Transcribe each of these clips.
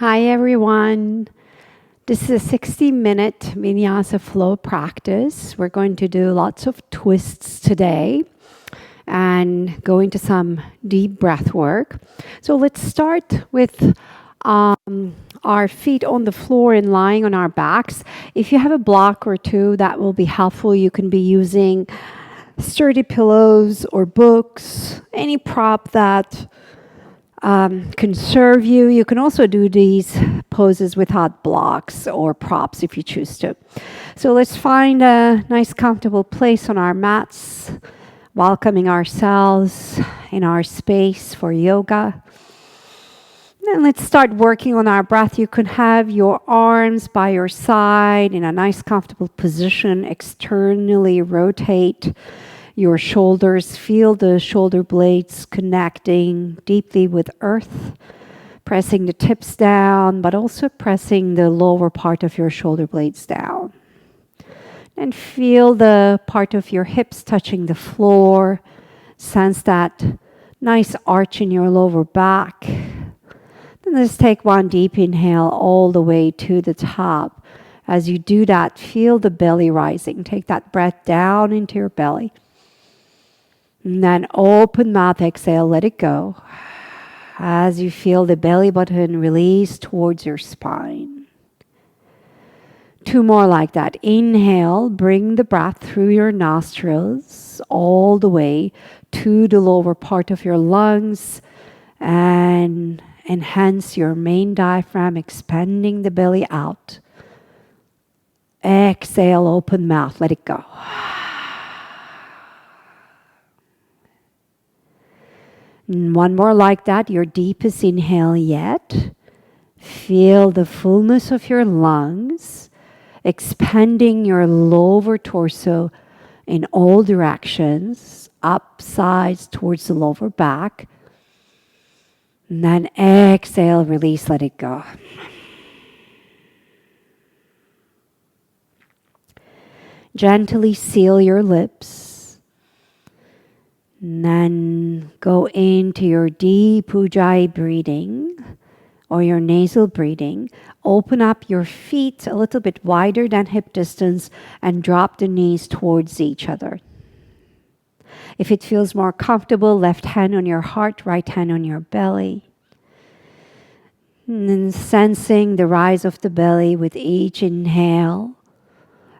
Hi everyone. This is a 60-minute Vinyasa flow practice. We're going to do lots of twists today and go into some deep breath work. So let's start with our feet on the floor and lying on our backs. If you have a block or two, that will be helpful. You can be using sturdy pillows or books, any prop that can serve you. You can also do these poses without blocks or props if you choose to. So let's find a nice comfortable place on our mats, welcoming ourselves in our space for yoga. And let's start working on our breath. You can have your arms by your side in a nice comfortable position, externally rotate your shoulders, feel the shoulder blades connecting deeply with earth, pressing the tips down, but also pressing the lower part of your shoulder blades down. And feel the part of your hips touching the floor. Sense that nice arch in your lower back. Then let's take one deep inhale all the way to the top. As you do that, feel the belly rising. Take that breath down into your belly. And then open mouth, exhale, let it go. As you feel the belly button release towards your spine. Two more like that. Inhale, bring the breath through your nostrils all the way to the lower part of your lungs and enhance your main diaphragm, expanding the belly out. Exhale, open mouth, let it go. And one more like that, your deepest inhale yet. Feel the fullness of your lungs, expanding your lower torso in all directions, up, sides, towards the lower back. And then exhale, release, let it go. Gently seal your lips. And then go into your deep Ujjayi breathing or your nasal breathing. Open up your feet a little bit wider than hip distance and drop the knees towards each other. If it feels more comfortable, left hand on your heart, right hand on your belly. And then sensing the rise of the belly with each inhale.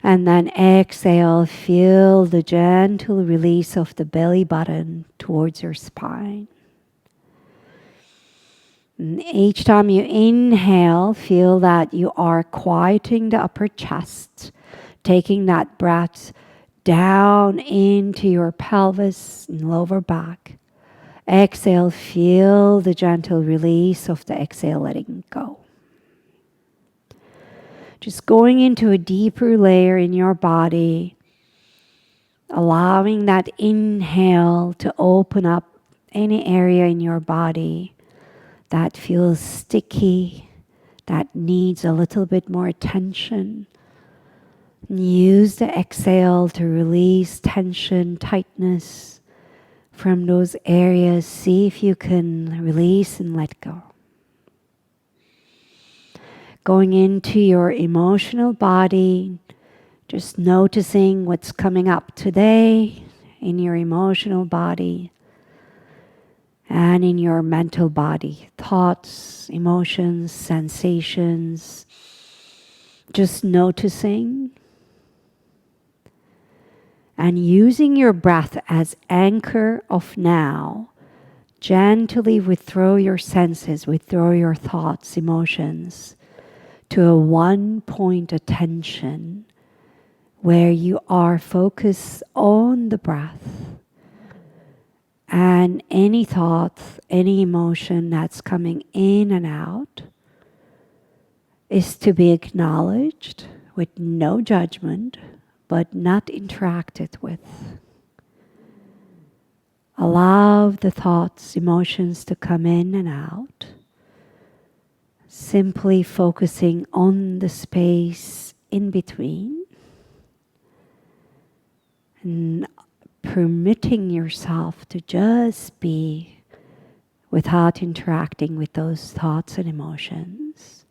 And then exhale, feel the gentle release of the belly button towards your spine. And each time you inhale, feel that you are quieting the upper chest, taking that breath down into your pelvis and lower back. Exhale, feel the gentle release of the exhale, letting go. Just going into a deeper layer in your body, allowing that inhale to open up any area in your body that feels sticky, that needs a little bit more attention. Use the exhale to release tension, tightness from those areas. See if you can release and let go. Going into your emotional body, just noticing what's coming up today in your emotional body and in your mental body. Thoughts, emotions, sensations. Just noticing. And using your breath as anchor of now, gently withdraw your senses, withdraw your thoughts, emotions to a one-point attention where you are focused on the breath. And any thought, any emotion that's coming in and out is to be acknowledged with no judgment, but not interacted with. Allow the thoughts, emotions to come in and out. Simply focusing on the space in between. And permitting yourself to just be without interacting with those thoughts and emotions.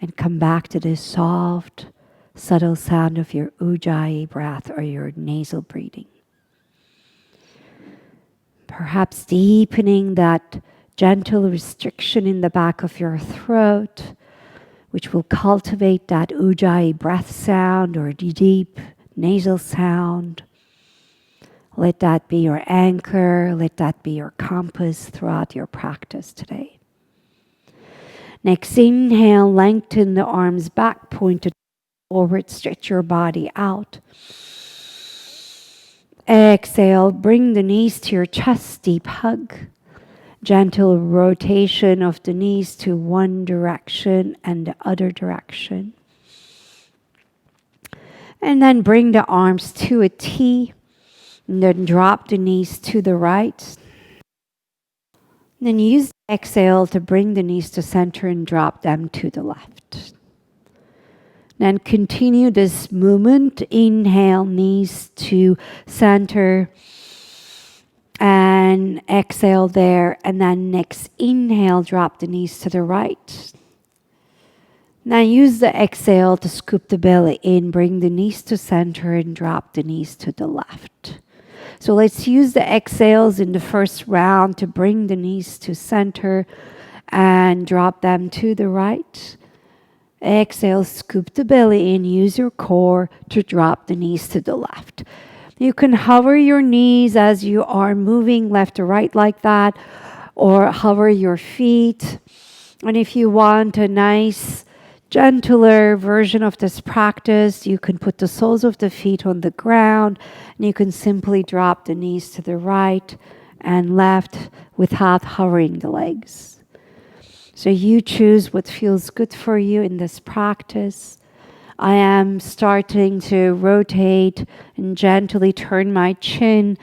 And come back to this soft, subtle sound of your ujjayi breath or your nasal breathing. Perhaps deepening that gentle restriction in the back of your throat, which will cultivate that ujjayi breath sound or deep nasal sound. Let that be your anchor. Let that be your compass throughout your practice today. Next inhale, lengthen the arms back, pointed forward, stretch your body out. Exhale, bring the knees to your chest, deep hug. Gentle rotation of the knees to one direction and the other direction. And then bring the arms to a T. And then drop the knees to the right. And then use the exhale to bring the knees to center and drop them to the left. Then continue this movement. Inhale, knees to center. And exhale there. And then next inhale, drop the knees to the right. Now use the exhale to scoop the belly in. Bring the knees to center and drop the knees to the left. So let's use the exhales in the first round to bring the knees to center and drop them to the right. Exhale, scoop the belly in. Use your core to drop the knees to the left. You can hover your knees as you are moving left to right like that, or hover your feet. And if you want a nice, gentler version of this practice, you can put the soles of the feet on the ground, and you can simply drop the knees to the right and left without hovering the legs. So you choose what feels good for you in this practice. I am starting to rotate and gently turn my chin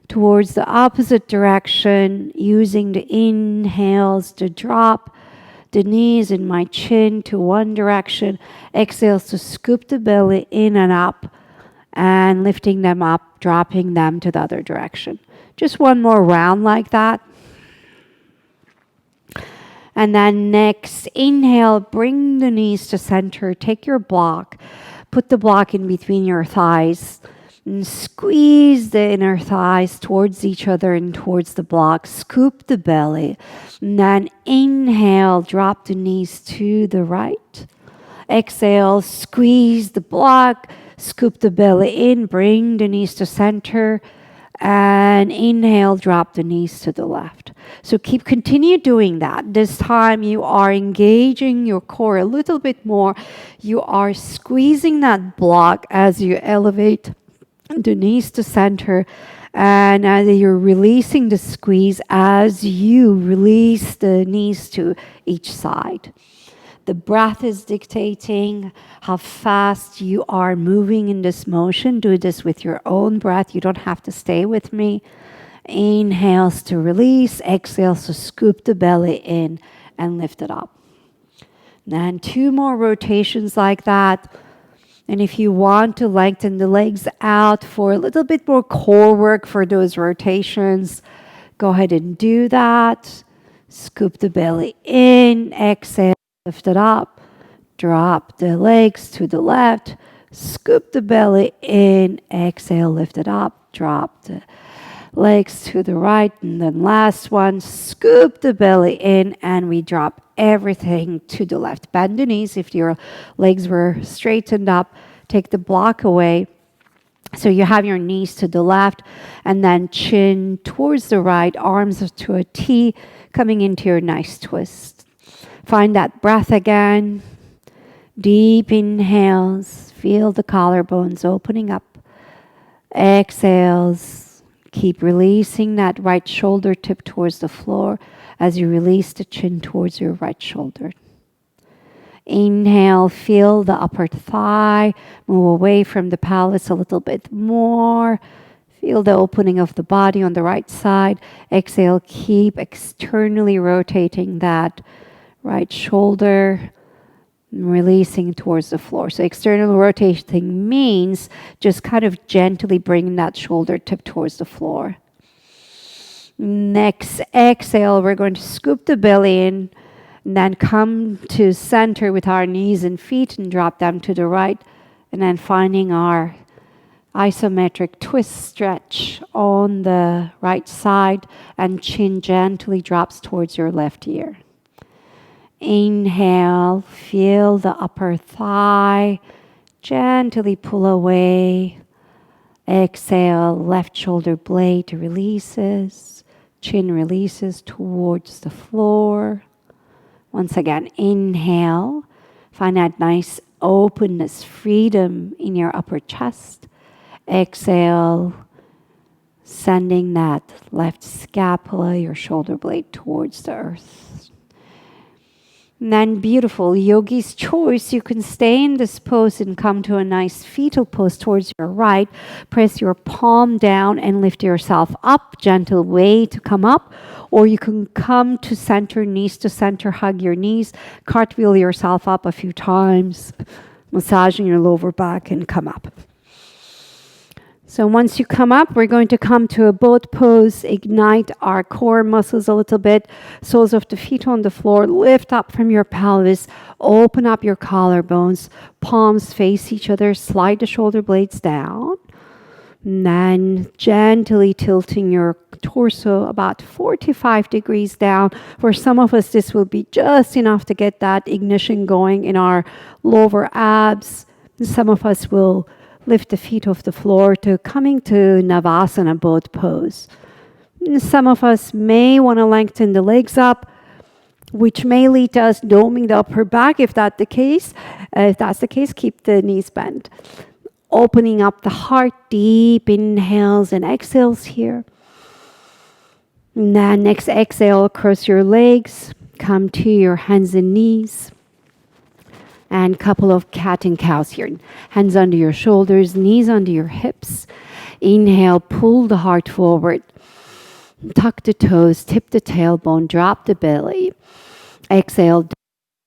towards the opposite direction, using the inhales to drop the knees and my chin to one direction. Exhales to scoop the belly in and up, and lifting them up, dropping them to the other direction. Just one more round like that. And then next, inhale, bring the knees to center. Take your block, put the block in between your thighs, and squeeze the inner thighs towards each other and towards the block. Scoop the belly. And then inhale, drop the knees to the right. Exhale, squeeze the block, scoop the belly in, bring the knees to center. And inhale, drop the knees to the left. So continue doing that. This time you are engaging your core a little bit more. You are squeezing that block as you elevate the knees to center. And as you're releasing the squeeze, as you release the knees to each side. The breath is dictating how fast you are moving in this motion. Do this with your own breath. You don't have to stay with me. Inhales to release. Exhales to scoop the belly in and lift it up. And 2 more rotations like that. And if you want to lengthen the legs out for a little bit more core work for those rotations, go ahead and do that. Scoop the belly in. Exhale. Lift it up, drop the legs to the left, scoop the belly in, exhale, lift it up, drop the legs to the right, and then last one, scoop the belly in, and we drop everything to the left. Bend the knees if your legs were straightened up, take the block away. So you have your knees to the left, and then chin towards the right, arms to a T, coming into your nice twist. Find that breath again. Deep inhales. Feel the collarbones opening up. Exhales. Keep releasing that right shoulder tip towards the floor as you release the chin towards your right shoulder. Inhale. Feel the upper thigh. Move away from the pelvis a little bit more. Feel the opening of the body on the right side. Exhale. Keep externally rotating that right shoulder, releasing towards the floor. So external rotating means just kind of gently bringing that shoulder tip towards the floor. Next exhale, we're going to scoop the belly in and then come to center with our knees and feet and drop them to the right. And then finding our isometric twist stretch on the right side, and chin gently drops towards your left ear. Inhale, feel the upper thigh, gently pull away. Exhale, left shoulder blade releases, chin releases towards the floor. Once again, inhale, find that nice openness, freedom in your upper chest. Exhale, sending that left scapula, your shoulder blade towards the earth. And then beautiful, yogi's choice. You can stay in this pose and come to a nice fetal pose towards your right. Press your palm down and lift yourself up. Gentle way to come up. Or you can come to center, knees to center, hug your knees, cartwheel yourself up a few times, massaging your lower back and come up. So once you come up, we're going to come to a boat pose, ignite our core muscles a little bit, soles of the feet on the floor, lift up from your pelvis, open up your collarbones, palms face each other, slide the shoulder blades down, and then gently tilting your torso about 45 degrees down. For some of us, this will be just enough to get that ignition going in our lower abs. Some of us will lift the feet off the floor to coming to Navasana boat pose. And some of us may want to lengthen the legs up, which may lead to us doming the upper back. If that's the case, keep the knees bent. Opening up the heart, deep inhales and exhales here. And then next exhale, cross your legs, come to your hands and knees. And couple of cat and cows here. Hands under your shoulders, knees under your hips. Inhale, pull the heart forward. Tuck the toes, tip the tailbone, drop the belly. Exhale,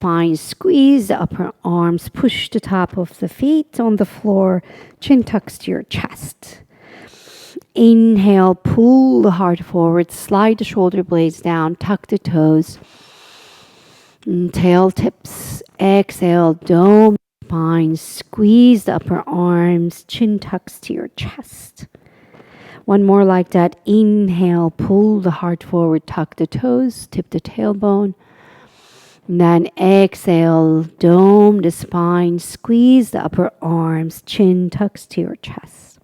spine, squeeze the upper arms, push the top of the feet on the floor, chin tucks to your chest. Inhale, pull the heart forward, slide the shoulder blades down, tuck the toes. Tail tips. Exhale, dome spine, squeeze the upper arms, chin tucks to your chest. One more like that. Inhale, pull the heart forward, tuck the toes, tip the tailbone. And then exhale, dome the spine, squeeze the upper arms, chin tucks to your chest.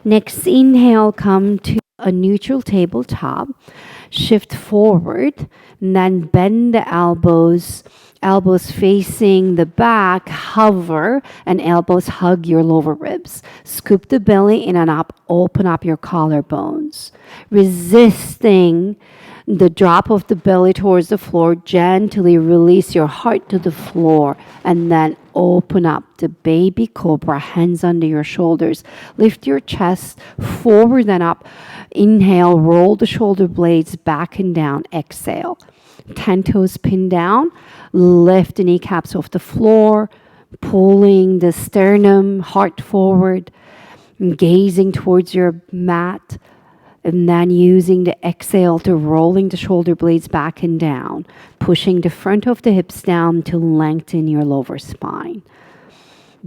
Next, inhale, come to a neutral tabletop. Shift forward, and then bend the elbows facing the back, hover, and elbows hug your lower ribs. Scoop the belly in and up, open up your collarbones. Resisting the drop of the belly towards the floor, gently release your heart to the floor, and then open up the baby cobra, hands under your shoulders. Lift your chest forward and up. Inhale, roll the shoulder blades back and down. Exhale. 10 toes pinned down. Lift the kneecaps off the floor, pulling the sternum, heart forward, and gazing towards your mat. And then using the exhale to rolling the shoulder blades back and down, pushing the front of the hips down to lengthen your lower spine.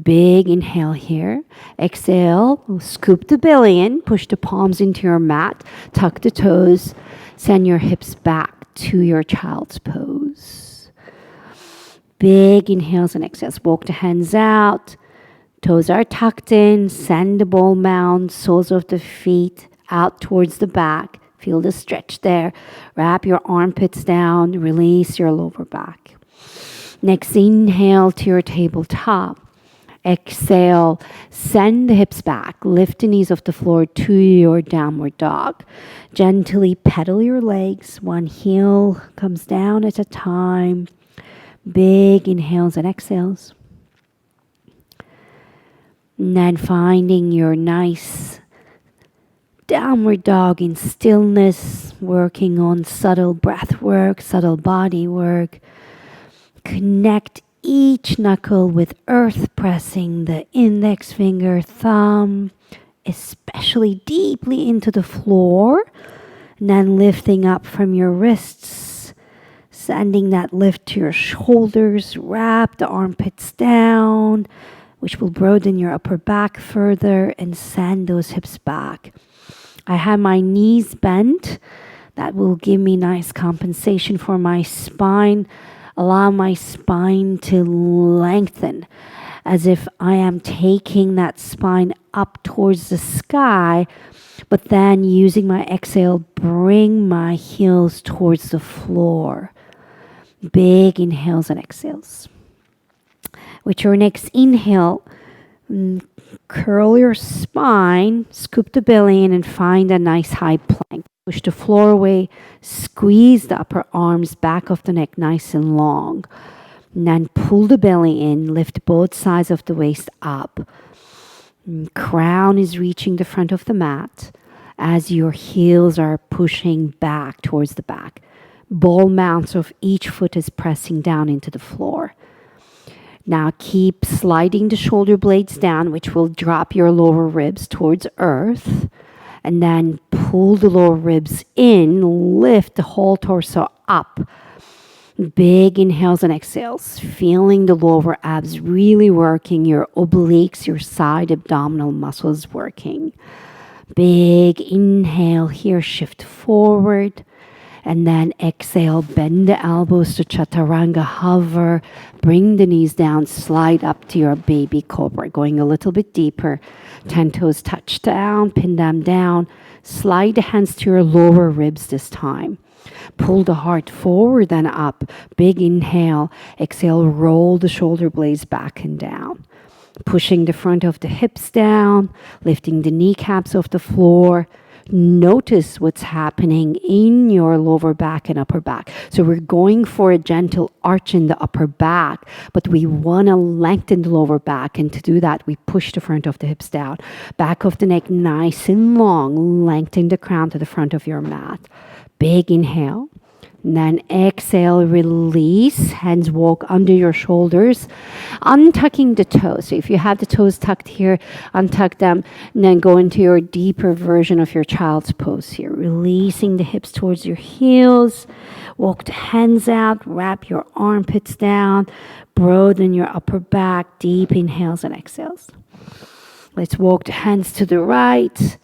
Big inhale here. Exhale, scoop the belly in, push the palms into your mat, tuck the toes, send your hips back to your child's pose. Big inhales and exhales. Walk the hands out. Toes are tucked in. Send the ball mound, soles of the feet out towards the back. Feel the stretch there. Wrap your armpits down. Release your lower back. Next, inhale to your tabletop. Exhale, send the hips back. Lift the knees off the floor to your downward dog. Gently pedal your legs. One heel comes down at a time. Big inhales and exhales. And then finding your nice downward dog in stillness, working on subtle breath work, subtle body work. Connect each knuckle with earth, pressing the index finger, thumb, especially deeply into the floor. And then lifting up from your wrists, sending that lift to your shoulders, wrap the armpits down, which will broaden your upper back further, and send those hips back. I have my knees bent. That will give me nice compensation for my spine. Allow my spine to lengthen as if I am taking that spine up towards the sky, but then using my exhale, bring my heels towards the floor. Big inhales and exhales. With your next inhale, curl your spine, scoop the belly in, and find a nice high plank. Push the floor away, squeeze the upper arms, back of the neck nice and long. And then pull the belly in, lift both sides of the waist up. Crown is reaching the front of the mat as your heels are pushing back towards the back. Ball mounts of each foot is pressing down into the floor. Now keep sliding the shoulder blades down, which will drop your lower ribs towards earth. And then pull the lower ribs in, lift the whole torso up. Big inhales and exhales, feeling the lower abs really working, your obliques, your side abdominal muscles working. Big inhale here, shift forward. And then exhale, bend the elbows to chaturanga, hover, bring the knees down, slide up to your baby cobra, going a little bit deeper. 10 toes touch down, pin them down. Slide the hands to your lower ribs this time. Pull the heart forward and up. Big inhale, exhale, roll the shoulder blades back and down. Pushing the front of the hips down, lifting the kneecaps off the floor. Notice what's happening in your lower back and upper back. So we're going for a gentle arch in the upper back, but we want to lengthen the lower back. And to do that, we push the front of the hips down. Back of the neck nice and long. Lengthen the crown to the front of your mat. Big inhale. And then exhale, release. Hands walk under your shoulders. Untucking the toes. So if you have the toes tucked here, untuck them. And then go into your deeper version of your child's pose here. Releasing the hips towards your heels. Walk the hands out. Wrap your armpits down. Broaden your upper back. Deep inhales and exhales. Let's walk the hands to the right.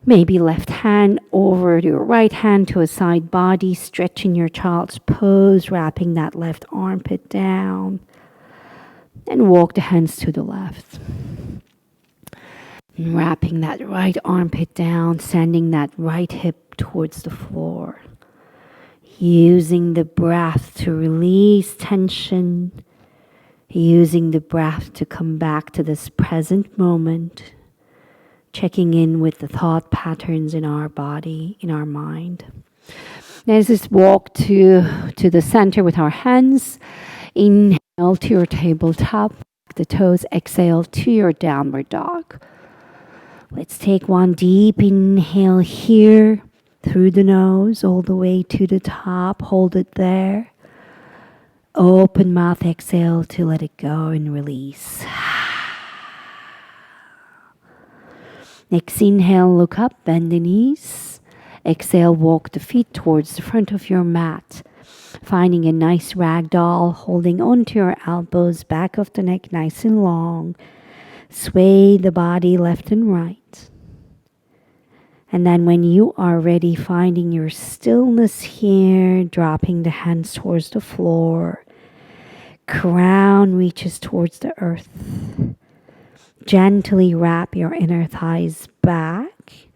Maybe left hand over your right hand to a side body, stretching your child's pose, wrapping that left armpit down. And walk the hands to the left. And wrapping that right armpit down, sending that right hip towards the floor. Using the breath to release tension. Using the breath to come back to this present moment. Checking in with the thought patterns in our body, in our mind. Let's just walk to the center with our hands. Inhale to your tabletop, the toes. Exhale to your downward dog. Let's take one deep inhale here through the nose all the way to the top. Hold it there. Open mouth, exhale to let it go and release. Next inhale, look up, bend the knees. Exhale, walk the feet towards the front of your mat. Finding a nice ragdoll, holding onto your elbows, back of the neck nice and long. Sway the body left and right. And then when you are ready, finding your stillness here, dropping the hands towards the floor. Crown reaches towards the earth. Gently wrap your inner thighs back.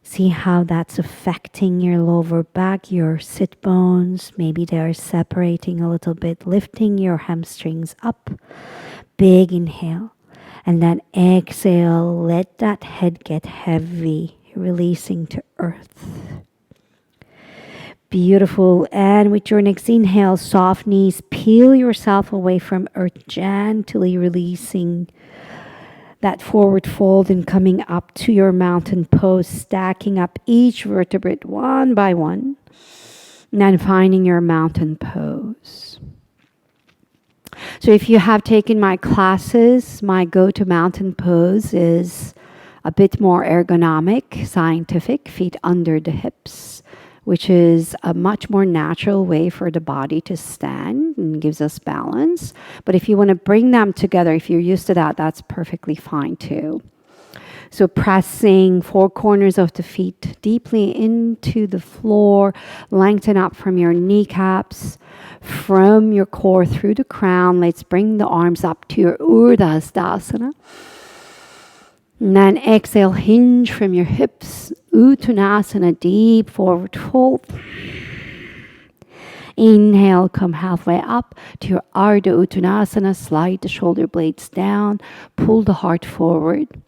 See how that's affecting your lower back, your sit bones. Maybe they're separating a little bit, lifting your hamstrings up. Big inhale. And then exhale, let that head get heavy, releasing to earth. Beautiful. And with your next inhale, soft knees, peel yourself away from earth, gently releasing that forward fold and coming up to your mountain pose, stacking up each vertebrate one by one, and then finding your mountain pose. So if you have taken my classes, my go-to mountain pose is a bit more ergonomic, scientific, feet under the hips, which is a much more natural way for the body to stand and gives us balance. But if you want to bring them together, if you're used to that, that's perfectly fine too. So pressing four corners of the feet deeply into the floor, lengthen up from your kneecaps, from your core through the crown. Let's bring the arms up to your Urdhva Hastasana. And then exhale, hinge from your hips, Uttanasana, deep forward fold. Inhale, come halfway up to your Ardha Uttanasana, slide the shoulder blades down, pull the heart forward.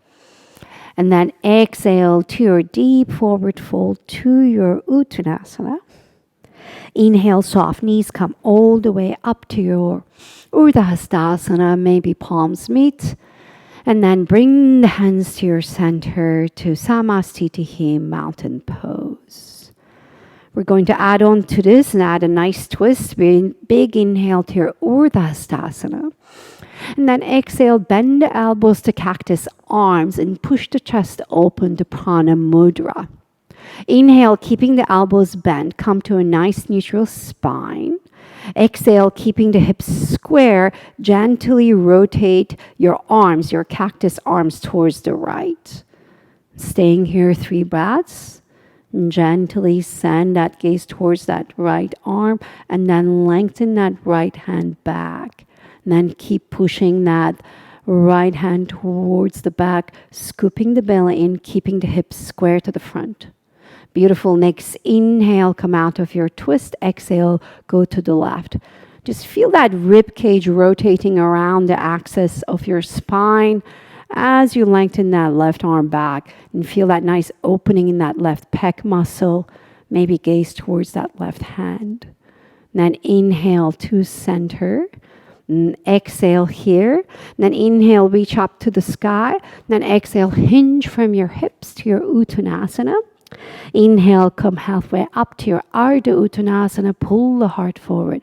And then exhale to your deep forward fold to your Uttanasana. Inhale, soft knees come all the way up to your Urdhva Hastasana, maybe palms meet. And then bring the hands to your center to Samastitihi, mountain pose. We're going to add on to this and add a nice twist. Big inhale to your Urdhva Hastasana. And then exhale, bend the elbows to cactus arms and push the chest open to Prana Mudra. Inhale, keeping the elbows bent, come to a nice neutral spine. Exhale, keeping the hips square, gently rotate your arms, your cactus arms towards the right. Staying here 3 breaths. And gently send that gaze towards that right arm and then lengthen that right hand back. And then keep pushing that right hand towards the back, scooping the belly in, keeping the hips square to the front. Beautiful. Next, inhale, come out of your twist. Exhale, go to the left. Just feel that rib cage rotating around the axis of your spine as you lengthen that left arm back and feel that nice opening in that left pec muscle. Maybe gaze towards that left hand. And then inhale to center. And exhale here. And then inhale, reach up to the sky. And then exhale, hinge from your hips to your Uttanasana. Inhale, come halfway up to your Ardha Uttanasana, pull the heart forward.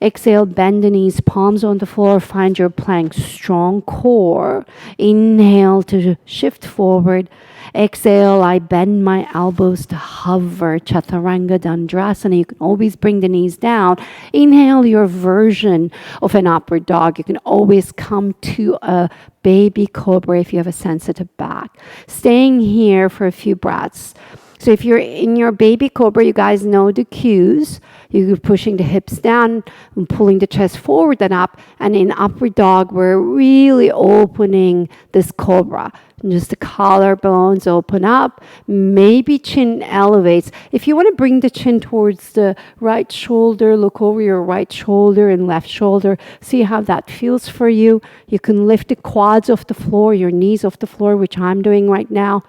Exhale, bend the knees, palms on the floor, find your plank, strong core. Inhale to shift forward. Exhale, I bend my elbows to hover, Chaturanga Dandrasana. You can always bring the knees down. Inhale, your version of an upward dog. You can always come to a baby cobra if you have a sensitive back. Staying here for a few breaths. So if you're in your baby cobra, you guys know the cues. You're pushing the hips down and pulling the chest forward and up. And in upward dog, we're really opening this cobra. And just the collarbones open up. Maybe chin elevates. If you want to bring the chin towards the right shoulder, look over your right shoulder and left shoulder. See how that feels for you. You can lift the quads off the floor, your knees off the floor, which I'm doing right now.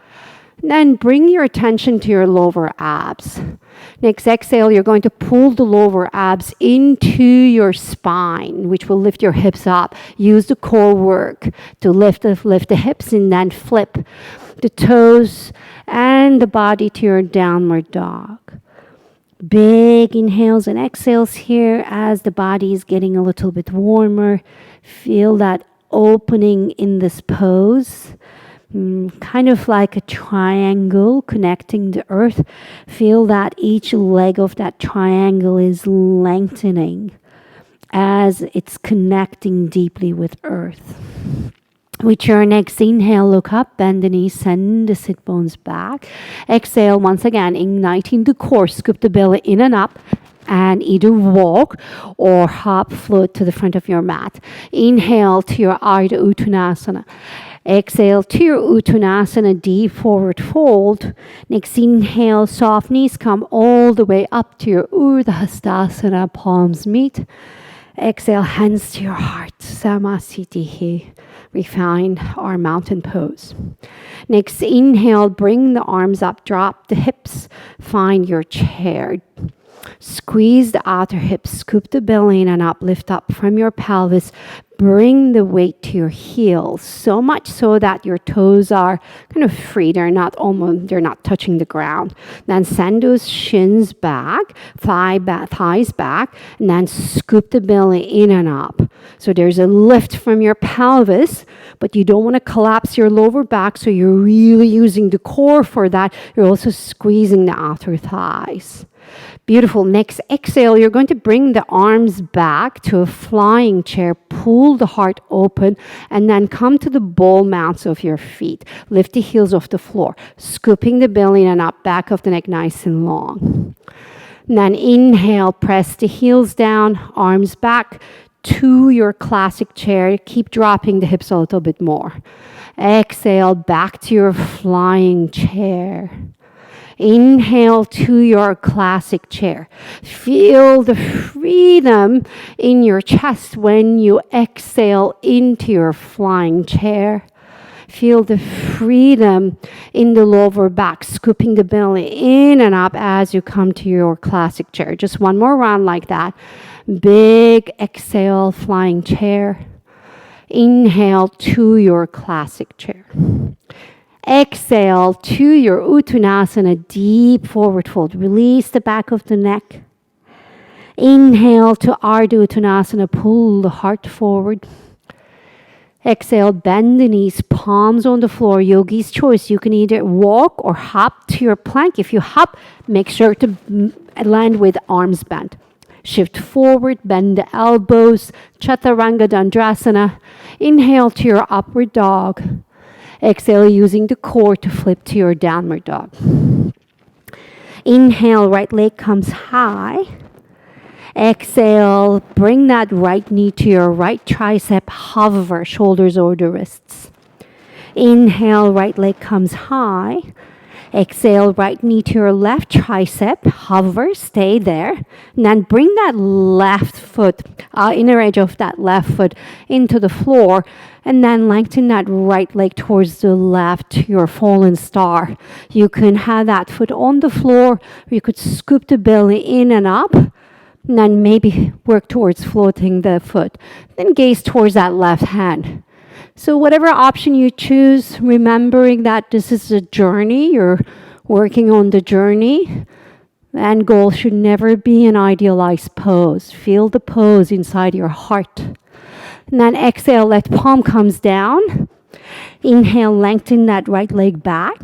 Then bring your attention to your lower abs. Next exhale, you're going to pull the lower abs into your spine, which will lift your hips up. Use the core work to lift the hips and then flip the toes and the body to your downward dog. Big inhales and exhales here as the body is getting a little bit warmer. Feel that opening in this pose. Kind of like a triangle connecting the earth. Feel that each leg of that triangle is lengthening as it's connecting deeply with earth. With your next inhale, look up, bend the knees, send the sit bones back. Exhale, once again, igniting the core, scoop the belly in and up. And either walk or hop, float to the front of your mat. Inhale to your Ardha Uttanasana. Exhale to your Uttanasana, deep forward fold. Next inhale, soft knees come all the way up to your Urdhva Hastasana, palms meet. Exhale, hands to your heart, Samasthiti. We find our mountain pose. Next inhale, bring the arms up, drop the hips, find your chair. Squeeze the outer hips, scoop the belly in and up, lift up from your pelvis. Bring the weight to your heels, so much so that your toes are kind of free. They're not touching the ground. Then send those shins back, thighs back, and then scoop the belly in and up. So there's a lift from your pelvis, but you don't want to collapse your lower back, so you're really using the core for that. You're also squeezing the outer thighs. Beautiful. Next exhale, you're going to bring the arms back to a flying chair. Pull the heart open and then come to the ball mounts of your feet. Lift the heels off the floor, scooping the belly and up, back of the neck nice and long. And then inhale, press the heels down, arms back to your classic chair. Keep dropping the hips a little bit more. Exhale, back to your flying chair. Inhale to your classic chair. Feel the freedom in your chest when you exhale into your flying chair. Feel the freedom in the lower back, scooping the belly in and up as you come to your classic chair. Just one more round like that. Big exhale, flying chair. Inhale to your classic chair. Exhale to your Uttanasana, deep forward fold. Release the back of the neck. Inhale to Ardha Uttanasana, pull the heart forward. Exhale, bend the knees, palms on the floor. Yogi's choice. You can either walk or hop to your plank. If you hop, make sure to land with arms bent. Shift forward, bend the elbows. Chaturanga Dandrasana. Inhale to your upward dog. Exhale, using the core to flip to your downward dog. Inhale, right leg comes high. Exhale, bring that right knee to your right tricep, hover, shoulders over the wrists. Inhale, right leg comes high. Exhale, right knee to your left tricep, hover, stay there. And then bring that left foot, inner edge of that left foot into the floor. And then lengthen that right leg towards the left, your fallen star. You can have that foot on the floor, or you could scoop the belly in and up. And then maybe work towards floating the foot. Then gaze towards that left hand. So whatever option you choose, remembering that this is a journey, you're working on the journey, and goal should never be an idealized pose. Feel the pose inside your heart. And then exhale, left palm comes down. Inhale, lengthen that right leg back.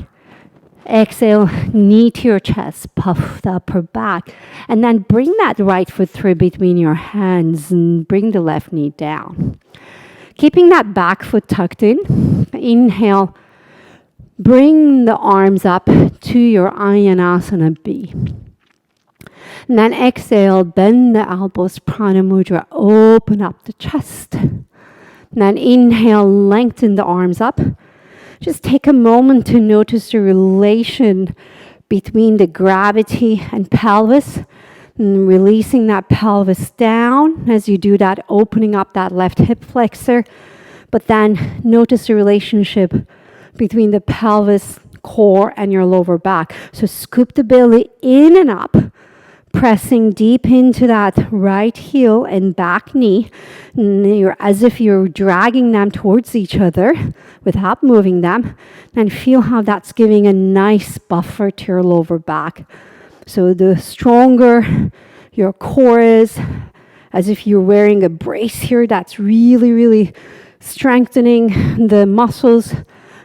Exhale, knee to your chest, puff the upper back. And then bring that right foot through between your hands and bring the left knee down. Keeping that back foot tucked in. Inhale, bring the arms up to your Anjaneyasana B. And then exhale, bend the elbows, Prana Mudra, open up the chest. And then inhale, lengthen the arms up. Just take a moment to notice the relation between the gravity and pelvis. And releasing that pelvis down as you do that, opening up that left hip flexor. But then notice the relationship between the pelvis, core, and your lower back. So scoop the belly in and up, pressing deep into that right heel and back knee. And you're as if you're dragging them towards each other without moving them. And feel how that's giving a nice buffer to your lower back. So the stronger your core is, as if you're wearing a brace here, that's really, really strengthening the muscles,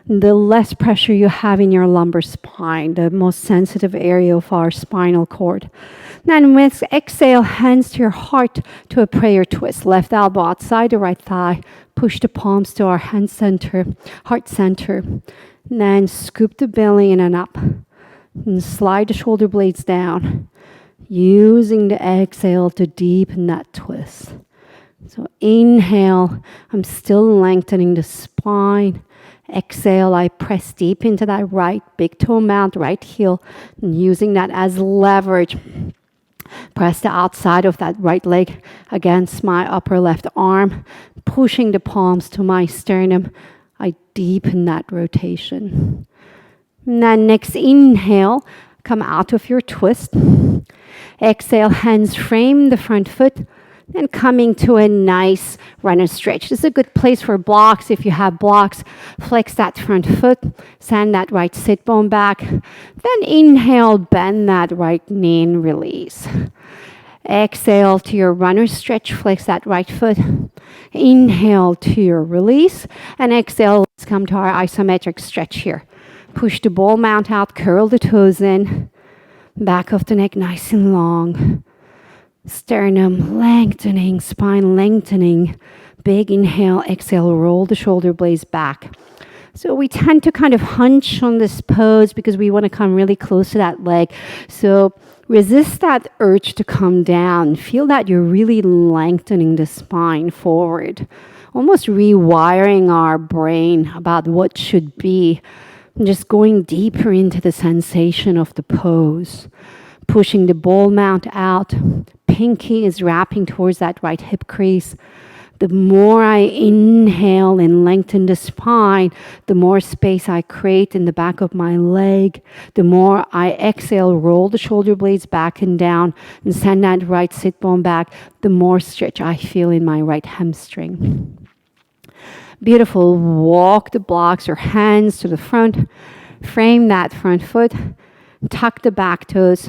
the less pressure you have in your lumbar spine, the most sensitive area of our spinal cord. Then with exhale, hands to your heart to a prayer twist. Left elbow outside the right thigh. Push the palms to our hand center, heart center. And then scoop the belly in and up. And slide the shoulder blades down, using the exhale to deepen that twist. So inhale, I'm still lengthening the spine. Exhale, I press deep into that right big toe mount, right heel, and using that as leverage. Press the outside of that right leg against my upper left arm, pushing the palms to my sternum. I deepen that rotation. And then next inhale, Come out of your twist. Exhale, hands frame the front foot. And coming to a nice runner stretch. This is a good place for blocks. If you have blocks, flex that front foot, send that right sit bone back. Then inhale, bend that right knee and release. Exhale to your runner stretch, flex that right foot. Inhale to your release. And exhale, let's come to our isometric stretch here. Push the ball mount out, curl the toes in. Back of the neck nice and long. Sternum lengthening, spine lengthening. Big inhale, exhale, roll the shoulder blades back. So we tend to kind of hunch on this pose because we want to come really close to that leg. So resist that urge to come down. Feel that you're really lengthening the spine forward. Almost rewiring our brain about what should be. And just going deeper into the sensation of the pose. Pushing the ball mount out. Pinky is wrapping towards that right hip crease. The more I inhale and lengthen the spine, the more space I create in the back of my leg. The more I exhale, roll the shoulder blades back and down and send that right sit bone back, the more stretch I feel in my right hamstring. Beautiful. Walk the blocks or hands to the front. Frame that front foot. Tuck the back toes.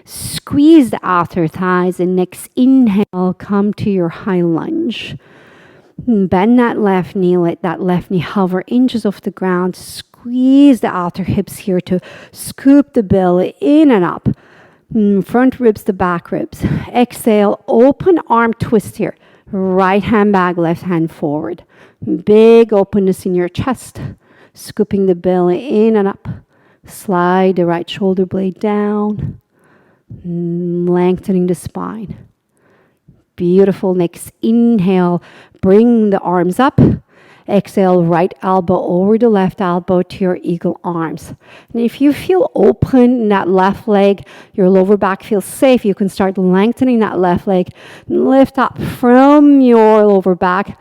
Squeeze the outer thighs, and next inhale, come to your high lunge. Bend that left knee, let that left knee hover inches off the ground. Squeeze the outer hips here to scoop the belly in and up. Front ribs to back ribs. Exhale, open arm twist here. Right hand back, left hand forward. Big openness in your chest. Scooping the belly in and up. Slide the right shoulder blade down. Lengthening the spine. Beautiful. Next inhale, bring the arms up. Exhale, right elbow over the left elbow to your eagle arms. And if you feel open in that left leg, your lower back feels safe, you can start lengthening that left leg. Lift up from your lower back.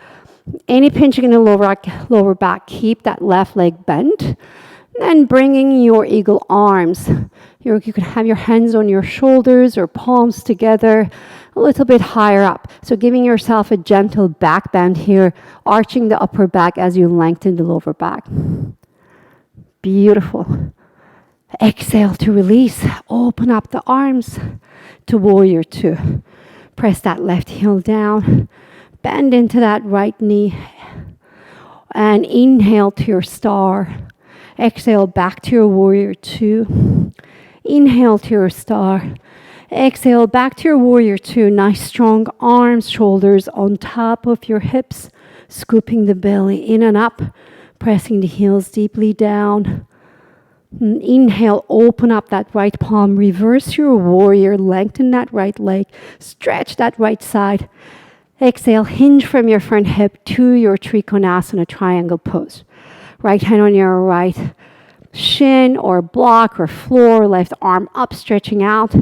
Any pinching in the lower back, keep that left leg bent. And bringing your eagle arms. You can have your hands on your shoulders or palms together, a little bit higher up. So giving yourself a gentle back bend here, arching the upper back as you lengthen the lower back. Beautiful. Exhale to release. Open up the arms to warrior two. Press that left heel down. Bend into that right knee. And inhale to your star. Exhale back to your warrior two. Inhale to your star. Exhale back to your warrior two. Nice strong arms, shoulders on top of your hips. Scooping the belly in and up. Pressing the heels deeply down. Inhale, open up that right palm. Reverse your warrior. Lengthen that right leg. Stretch that right side. Exhale, hinge from your front hip to your Trikonasana triangle pose. Right hand on your right shin or block or floor, left arm up, stretching out.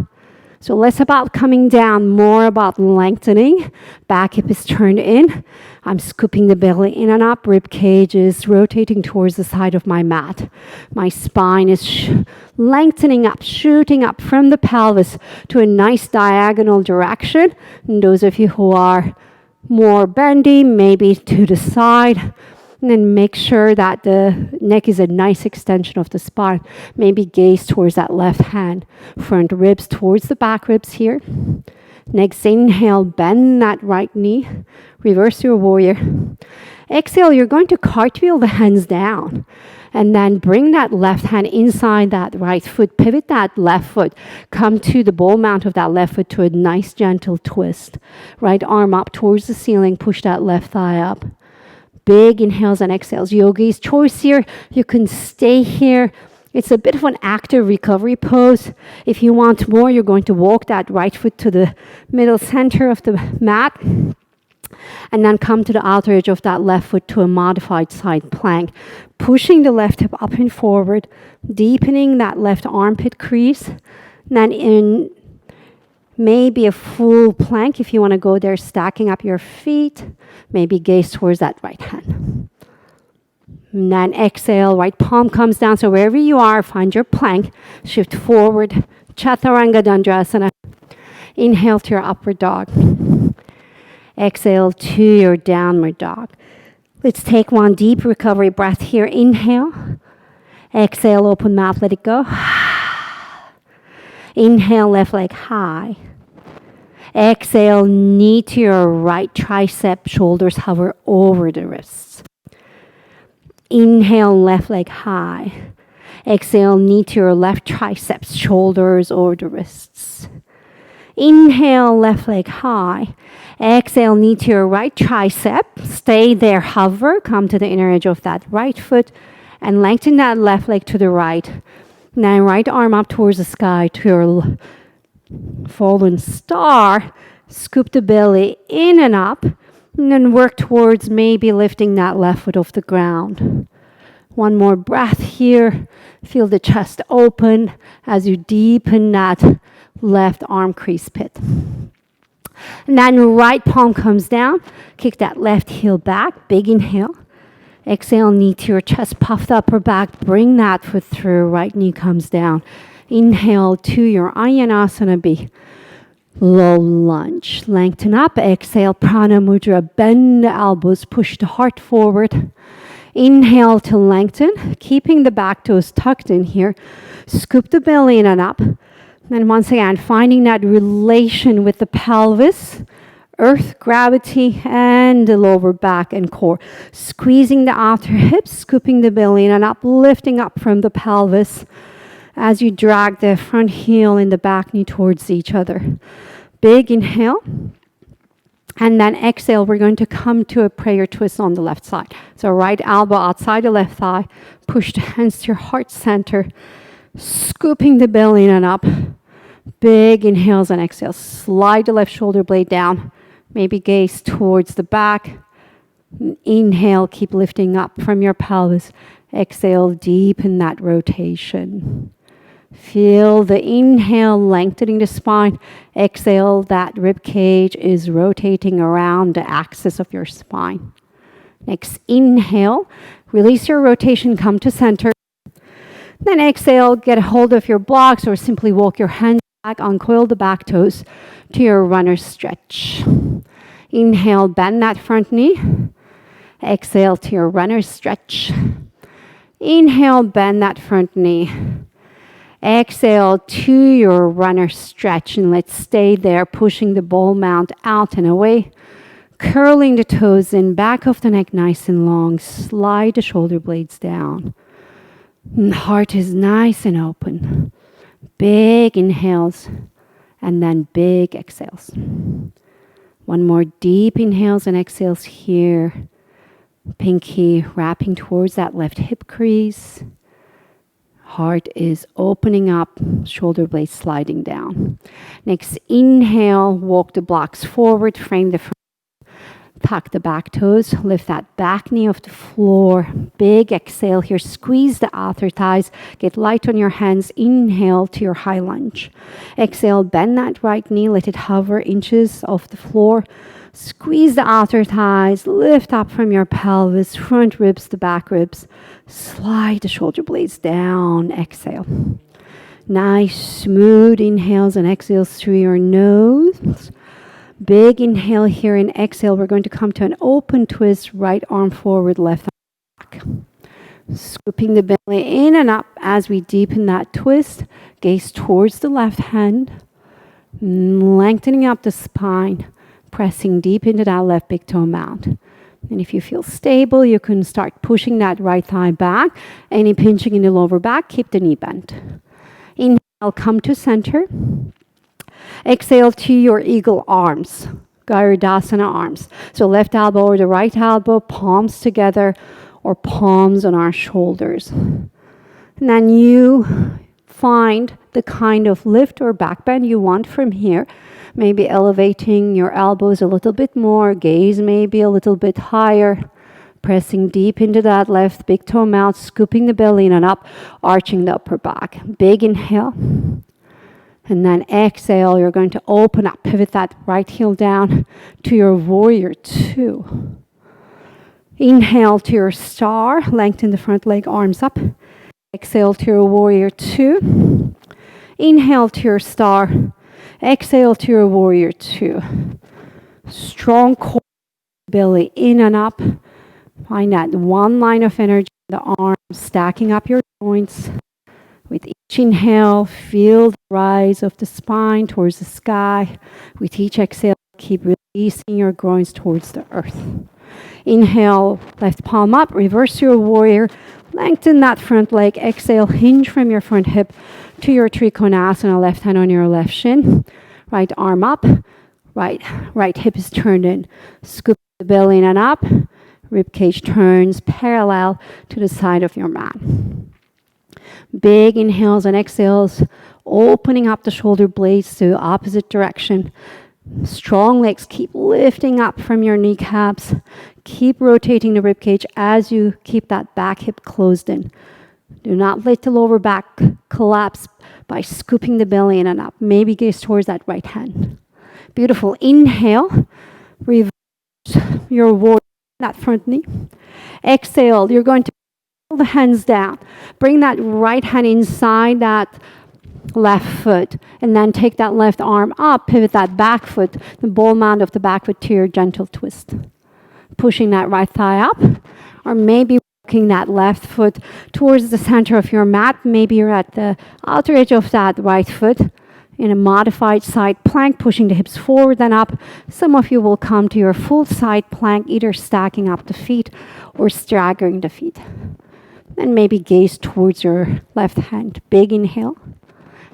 So less about coming down, more about lengthening. Back hip is turned in. I'm scooping the belly in and up. Rib cage is rotating towards the side of my mat. My spine is lengthening up, shooting up from the pelvis to a nice diagonal direction. And those of you who are more bendy, maybe to the side. And then make sure that the neck is a nice extension of the spine. Maybe gaze towards that left hand. Front ribs towards the back ribs here. Next inhale, bend that right knee. Reverse your warrior. Exhale, you're going to cartwheel the hands down. And then bring that left hand inside that right foot. Pivot that left foot. Come to the ball mount of that left foot to a nice gentle twist. Right arm up towards the ceiling. Push that left thigh up. Big inhales and exhales. Yogi's choice here. You can stay here. It's a bit of an active recovery pose. If you want more, you're going to walk that right foot to the middle center of the mat. And then come to the outer edge of that left foot to a modified side plank. Pushing the left hip up and forward. Deepening that left armpit crease. And then in maybe a full plank if you want to go there, stacking up your feet. Maybe gaze towards that right hand. And then exhale, right palm comes down. So wherever you are, find your plank. Shift forward. Chaturanga Dandrasana. Inhale to your upward dog. Exhale to your downward dog. Let's take one deep recovery breath here. Inhale. Exhale, open mouth, let it go. Inhale, left leg high. Exhale, knee to your right tricep, shoulders hover over the wrists. Inhale, left leg high. Exhale, knee to your left triceps, shoulders over the wrists. Inhale, left leg high. Exhale, knee to your right tricep. Stay there, hover. Come to the inner edge of that right foot and lengthen that left leg to the right. Now right arm up towards the sky to your fallen star. Scoop the belly in and up. And then work towards maybe lifting that left foot off the ground. One more breath here. Feel the chest open as you deepen that left arm crease pit. And then right palm comes down. Kick that left heel back. Big inhale. Exhale, knee to your chest, puff the upper back. Bring that foot through. Right knee comes down. Inhale to your Anjanasana B. Low lunge. Lengthen up. Exhale, Prana Mudra. Bend the elbows. Push the heart forward. Inhale to lengthen. Keeping the back toes tucked in here. Scoop the belly in and up. And once again, finding that relation with the pelvis, earth, gravity, and the lower back and core. Squeezing the outer hips, scooping the belly in and up, lifting up from the pelvis as you drag the front heel and the back knee towards each other. Big inhale. And then exhale, we're going to come to a prayer twist on the left side. So right elbow outside the left thigh. Push the hands to your heart center. Scooping the belly in and up. Big inhales and exhales. Slide the left shoulder blade down. Maybe gaze towards the back. Inhale, keep lifting up from your pelvis. Exhale, deepen that rotation. Feel the inhale lengthening the spine. Exhale, that rib cage is rotating around the axis of your spine. Next, inhale. Release your rotation, come to center. Then exhale, get a hold of your blocks or simply walk your hands back, uncoil the back toes to your runner stretch. Inhale, bend that front knee. Exhale to your runner stretch. Inhale, bend that front knee. Exhale to your runner stretch, and let's stay there, pushing the ball mount out and away. Curling the toes in, back of the neck nice and long. Slide the shoulder blades down. And the heart is nice and open. Big inhales and then big exhales. One more deep inhales and exhales here. Pinky wrapping towards that left hip crease. Heart is opening up, shoulder blades sliding down. Next, inhale, walk the blocks forward, frame the front. Tuck the back toes, lift that back knee off the floor. Big exhale here, squeeze the outer thighs, get light on your hands. Inhale to your high lunge. Exhale, bend that right knee, let it hover inches off the floor. Squeeze the outer thighs, lift up from your pelvis, front ribs to back ribs. Slide the shoulder blades down, exhale. Nice, smooth inhales and exhales through your nose. Big inhale here and exhale. We're going to come to an open twist, right arm forward, left arm back. Scooping the belly in and up as we deepen that twist. Gaze towards the left hand. Lengthening up the spine. Pressing deep into that left big toe mount. And if you feel stable, you can start pushing that right thigh back. Any pinching in the lower back, keep the knee bent. Inhale, come to center. Exhale to your eagle arms, Garudasana arms. So left elbow or the right elbow, palms together or palms on our shoulders. And then you find the kind of lift or back bend you want from here. Maybe elevating your elbows a little bit more, gaze maybe a little bit higher. Pressing deep into that left big toe mount, scooping the belly in and up, arching the upper back. Big inhale. And then exhale, you're going to open up, pivot that right heel down to your warrior two. Inhale to your star, lengthen the front leg, arms up. Exhale to your warrior two. Inhale to your star. Exhale to your warrior two. Strong core, belly in and up. Find that one line of energy in the arms, stacking up your joints. With each inhale, feel the rise of the spine towards the sky. With each exhale, keep releasing your groins towards the earth. Inhale, left palm up, reverse your warrior. Lengthen that front leg. Exhale, hinge from your front hip to your Trikonasana, left hand on your left shin. Right arm up, right hip is turned in. Scoop the belly in and up. Rib cage turns parallel to the side of your mat. Big inhales and exhales, opening up the shoulder blades to opposite direction. Strong legs, keep lifting up from your kneecaps. Keep rotating the rib cage as you keep that back hip closed in. Do not let the lower back collapse by scooping the belly in and up. Maybe gaze towards that right hand. Beautiful. Inhale, reverse your warrior, that front knee. Exhale, you're going to pull the hands down. Bring that right hand inside that left foot, and then take that left arm up, pivot that back foot, the ball mound of the back foot to your gentle twist. Pushing that right thigh up, or maybe walking that left foot towards the center of your mat. Maybe you're at the outer edge of that right foot in a modified side plank, pushing the hips forward and up. Some of you will come to your full side plank, either stacking up the feet or staggering the feet. And maybe gaze towards your left hand. Big inhale.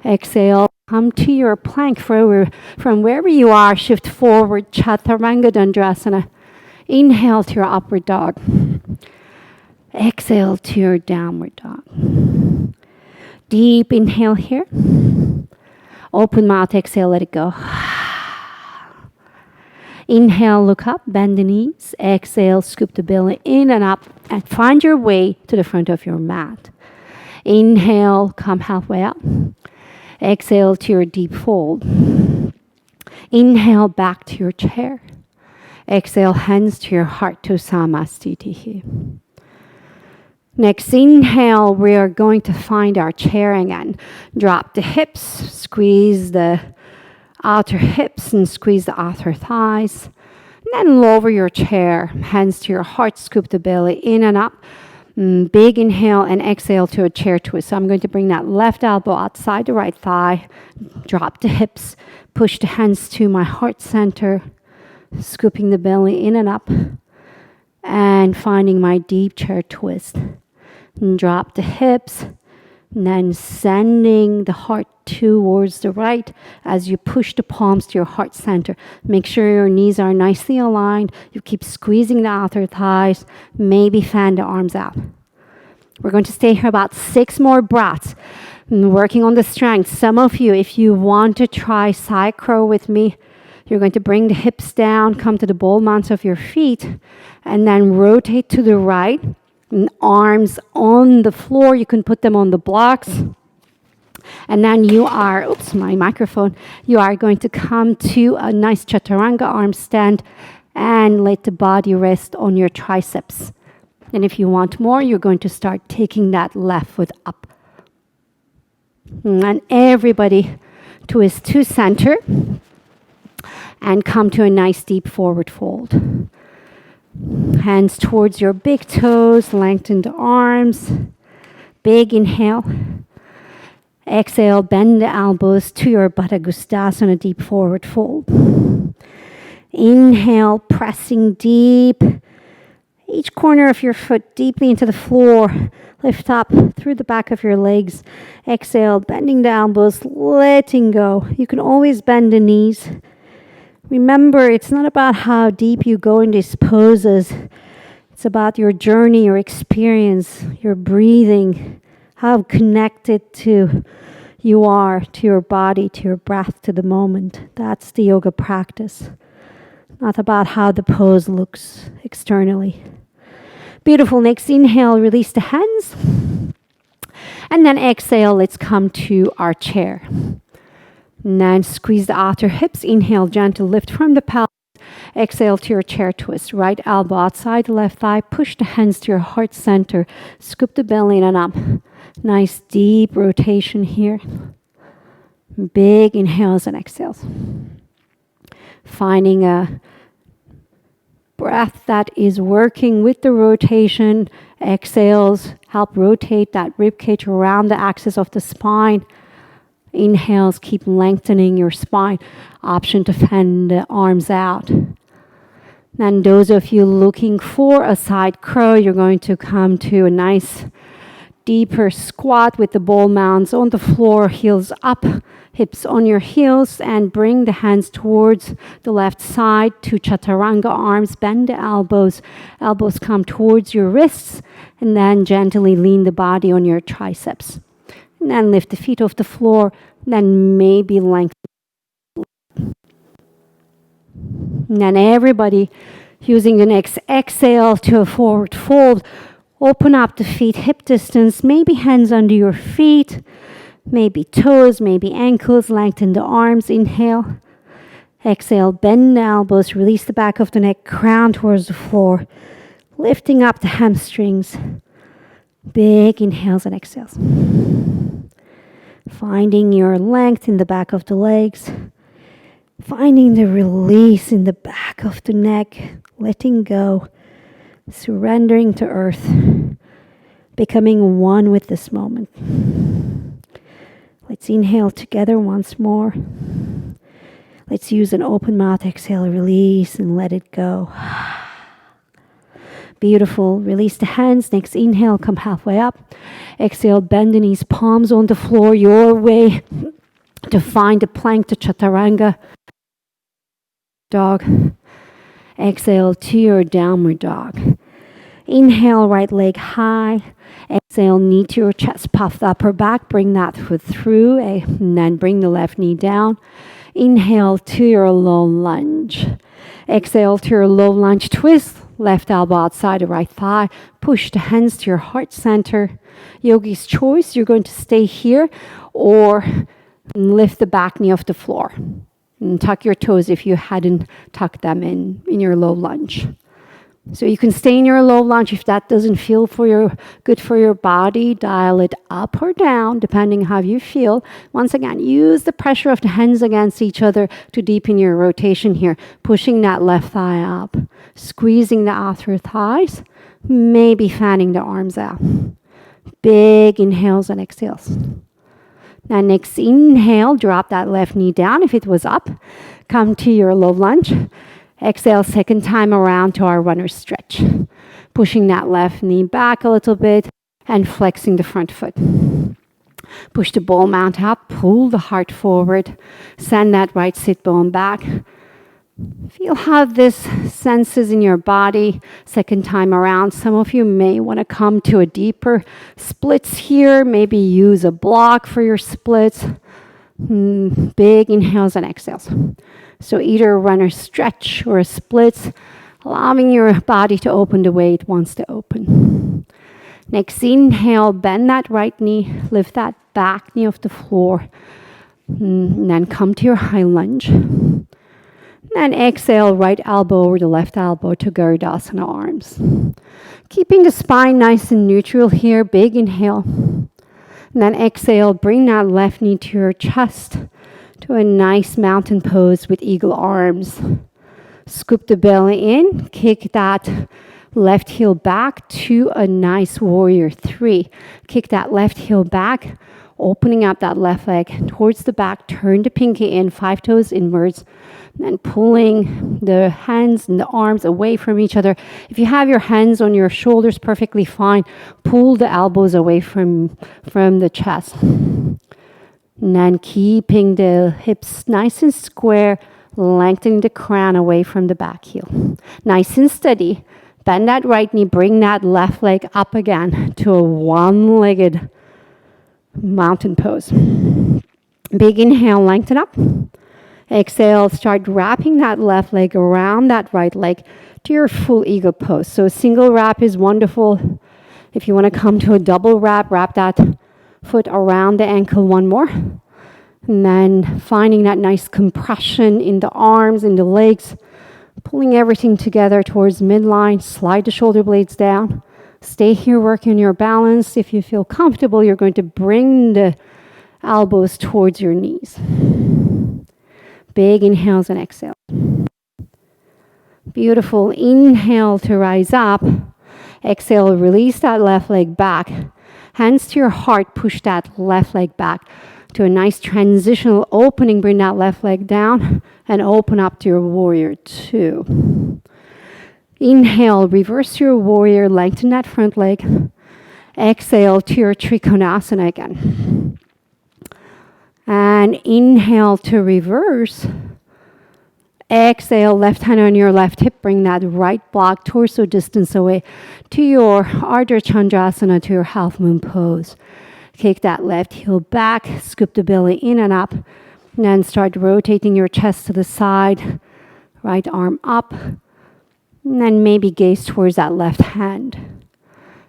Exhale, come to your plank from wherever you are. Shift forward, Chaturanga Dandasana. Inhale to your upward dog. Exhale to your downward dog. Deep inhale here. Open mouth, exhale, let it go. Inhale, look up, bend the knees. Exhale, scoop the belly in and up, and find your way to the front of your mat. Inhale, come halfway up. Exhale to your deep fold. Inhale, back to your chair. Exhale, hands to your heart to Samasthiti. Next inhale, we are going to find our chair again. Drop the hips, squeeze the outer hips and squeeze the outer thighs. And then lower your chair, hands to your heart, scoop the belly in and up. Big inhale and exhale to a chair twist. So I'm going to bring that left elbow outside the right thigh. Drop the hips, push the hands to my heart center, scooping the belly in and up, and finding my deep chair twist. And drop the hips, and then sending the heart towards the right as you push the palms to your heart center. Make sure your knees are nicely aligned. You keep squeezing the outer thighs. Maybe fan the arms out. We're going to stay here about 6 more breaths. Working on the strength. Some of you, if you want to try side crow with me, you're going to bring the hips down, come to the ball mounts of your feet, and then rotate to the right. And arms on the floor. You can put them on the blocks. And then you are, you are going to come to a nice chaturanga arm stand and let the body rest on your triceps. And if you want more, you're going to start taking that left foot up. And everybody twist to center and come to a nice deep forward fold. Hands towards your big toes, lengthen the arms. Big inhale. Exhale, bend the elbows to your Baddha Gustasana, deep forward fold. Inhale, pressing deep. Each corner of your foot deeply into the floor. Lift up through the back of your legs. Exhale, bending the elbows, letting go. You can always bend the knees. Remember, it's not about how deep you go in these poses. It's about your journey, your experience, your breathing, how connected to you are, to your body, to your breath, to the moment. That's the yoga practice. Not about how the pose looks externally. Beautiful. Next inhale, release the hands. And then exhale, let's come to our chair. And then squeeze the outer hips. Inhale, gentle lift from the pelvis. Exhale to your chair twist. Right elbow outside the left thigh. Push the hands to your heart center. Scoop the belly in and up. Nice deep rotation here. Big inhales and exhales. Finding a breath that is working with the rotation. Exhales help rotate that rib cage around the axis of the spine. Inhales keep lengthening your spine. Option to fan the arms out. And those of you looking for a side crow, you're going to come to a nice deeper squat with the ball mounts on the floor, heels up, hips on your heels, and bring the hands towards the left side to chaturanga arms. Bend the elbows. Elbows come towards your wrists, and then gently lean the body on your triceps. And then lift the feet off the floor, and then maybe lengthen. And then everybody using the next exhale to a forward fold. Open up the feet hip distance, maybe hands under your feet, maybe toes, maybe ankles, lengthen the arms, inhale. Exhale, bend the elbows, release the back of the neck, crown towards the floor, lifting up the hamstrings. Big inhales and exhales. Finding your length in the back of the legs, finding the release in the back of the neck, letting go. Surrendering to earth, becoming one with this moment. Let's inhale together once more. Let's use an open mouth exhale, release and let it go. Beautiful. Release the hands. Next inhale, come halfway up. Exhale, bend the knees, palms on the floor, your way to find the plank, the chaturanga dog. Exhale to your downward dog. Inhale, right leg high. Exhale, knee to your chest, puff the upper back. Bring that foot through, and then bring the left knee down. Inhale to your low lunge. Exhale to your low lunge twist. Left elbow outside the right thigh. Push the hands to your heart center. Yogi's choice, you're going to stay here or lift the back knee off the floor. And tuck your toes if you hadn't tucked them in your low lunge. So you can stay in your low lunge if that doesn't feel good for your body. Dial it up or down, depending how you feel. Once again, use the pressure of the hands against each other to deepen your rotation here. Pushing that left thigh up. Squeezing the outer thighs. Maybe fanning the arms out. Big inhales and exhales. Now next inhale, drop that left knee down if it was up. Come to your low lunge. Exhale, second time around to our runner stretch. Pushing that left knee back a little bit and flexing the front foot. Push the ball mount up, pull the heart forward. Send that right sit bone back. Feel how this senses in your body. Second time around, some of you may want to come to a deeper splits here. Maybe use a block for your splits. Big inhales and exhales. So either a runner stretch or a splits, allowing your body to open the way it wants to open. Next inhale, bend that right knee, lift that back knee off the floor, and then come to your high lunge. And exhale, right elbow over the left elbow to Garudasana arms. Keeping the spine nice and neutral here, big inhale. And then exhale, bring that left knee to your chest to a nice mountain pose with eagle arms. Scoop the belly in, kick that left heel back to a nice warrior 3. Kick that left heel back, opening up that left leg towards the back, turn the pinky in, 5 toes inwards, and pulling the hands and the arms away from each other. If you have your hands on your shoulders, perfectly fine. Pull the elbows away from the chest. And then keeping the hips nice and square, lengthening the crown away from the back heel. Nice and steady. Bend that right knee, bring that left leg up again to a one-legged mountain pose. Big inhale, lengthen up. Exhale, start wrapping that left leg around that right leg to your full eagle pose. So a single wrap is wonderful. If you want to come to a double wrap, wrap that foot around the ankle one more. And then finding that nice compression in the arms, in the legs. Pulling everything together towards midline, slide the shoulder blades down. Stay here working your balance. If you feel comfortable, you're going to bring the elbows towards your knees. Big inhales and exhale. Beautiful. Inhale to rise up. Exhale, release that left leg back. Hands to your heart, push that left leg back to a nice transitional opening. Bring that left leg down and open up to your warrior two. Inhale, reverse your warrior, lengthen that front leg. Exhale to your Trikonasana again. And inhale to reverse. Exhale, left hand on your left hip, bring that right block torso distance away to your Ardha Chandrasana, to your half moon pose. Kick that left heel back, scoop the belly in and up, and then start rotating your chest to the side, right arm up, and then maybe gaze towards that left hand.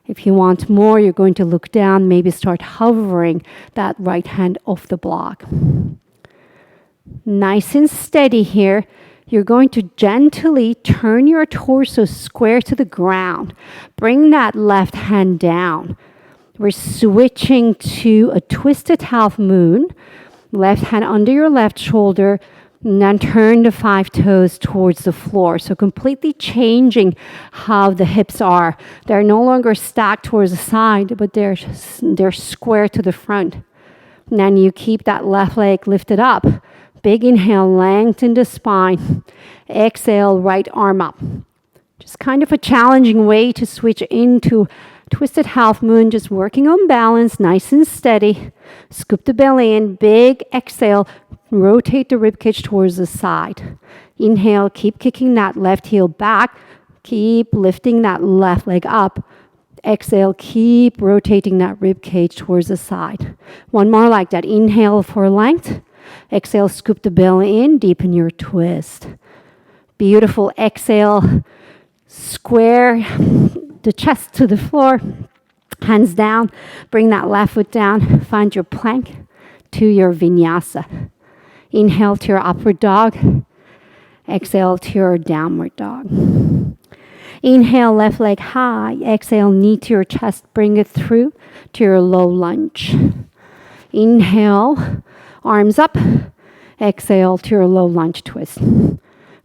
If you want more, you're going to look down, maybe start hovering that right hand off the block. Nice and steady here. You're going to gently turn your torso square to the ground. Bring that left hand down. We're switching to a twisted half moon. Left hand under your left shoulder, and then turn the 5 toes towards the floor. So completely changing how the hips are. They're no longer stacked towards the side, but they're square to the front. And then you keep that left leg lifted up. Big inhale, lengthen the spine. Exhale, right arm up. Just kind of a challenging way to switch into twisted half moon, just working on balance, nice and steady. Scoop the belly in, big exhale, rotate the ribcage towards the side. Inhale, keep kicking that left heel back. Keep lifting that left leg up. Exhale, keep rotating that ribcage towards the side. One more like that. Inhale for length. Exhale, scoop the belly in, deepen your twist. Beautiful. Exhale, square the chest to the floor, hands down, bring that left foot down, find your plank to your vinyasa. Inhale to your upward dog, exhale to your downward dog. Inhale, left leg high, exhale, knee to your chest, bring it through to your low lunge. Inhale, arms up, exhale to your low lunge twist.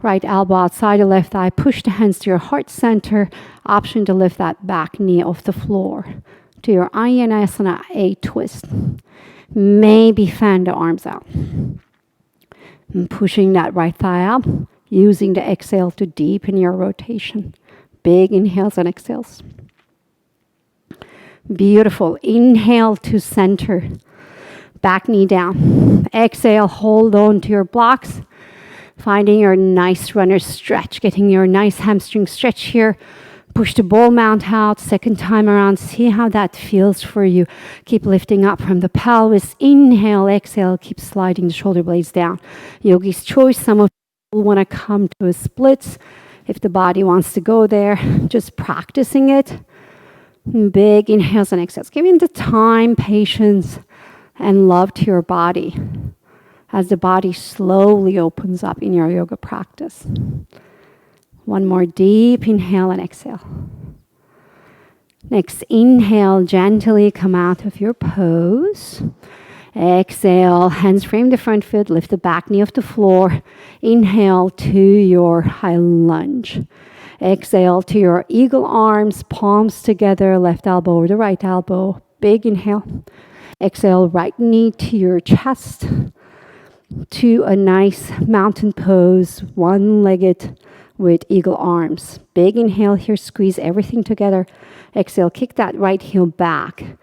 Right elbow outside the left thigh, push the hands to your heart center, option to lift that back knee off the floor to your Vinyasa A twist. Maybe fan the arms out. And pushing that right thigh up, using the exhale to deepen your rotation. Big inhales and exhales. Beautiful. Inhale to center. Back knee down. Exhale, hold on to your blocks. Finding your nice runner stretch. Getting your nice hamstring stretch here. Push the ball mount out. Second time around. See how that feels for you. Keep lifting up from the pelvis. Inhale, exhale. Keep sliding the shoulder blades down. Yogi's choice. Some of you want to come to a splits. If the body wants to go there, just practicing it. Big inhales and exhales. Giving the time, patience, and love to your body as the body slowly opens up in your yoga practice. One more deep inhale and exhale. Next, inhale, gently come out of your pose. Exhale, hands frame the front foot, lift the back knee off the floor. Inhale to your high lunge. Exhale to your eagle arms, palms together, left elbow over the right elbow. Big inhale. Exhale, right knee to your chest. To a nice mountain pose, one-legged with eagle arms. Big inhale here, squeeze everything together. Exhale, kick that right heel back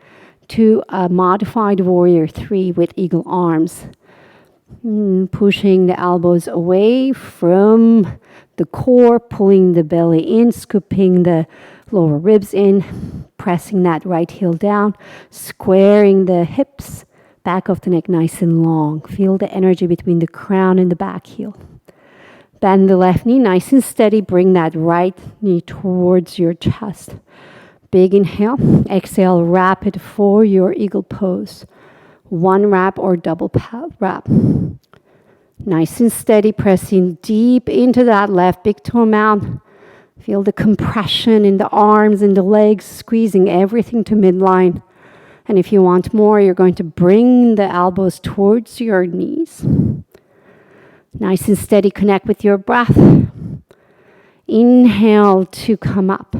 to a modified warrior 3 with eagle arms. Pushing the elbows away from the core, pulling the belly in, scooping the lower ribs in, pressing that right heel down, squaring the hips, back of the neck nice and long. Feel the energy between the crown and the back heel. Bend the left knee nice and steady. Bring that right knee towards your chest. Big inhale. Exhale, wrap it for your eagle pose. One wrap or double wrap. Nice and steady, pressing deep into that left big toe mound. Feel the compression in the arms and the legs, squeezing everything to midline. And if you want more, you're going to bring the elbows towards your knees. Nice and steady, connect with your breath. Inhale to come up.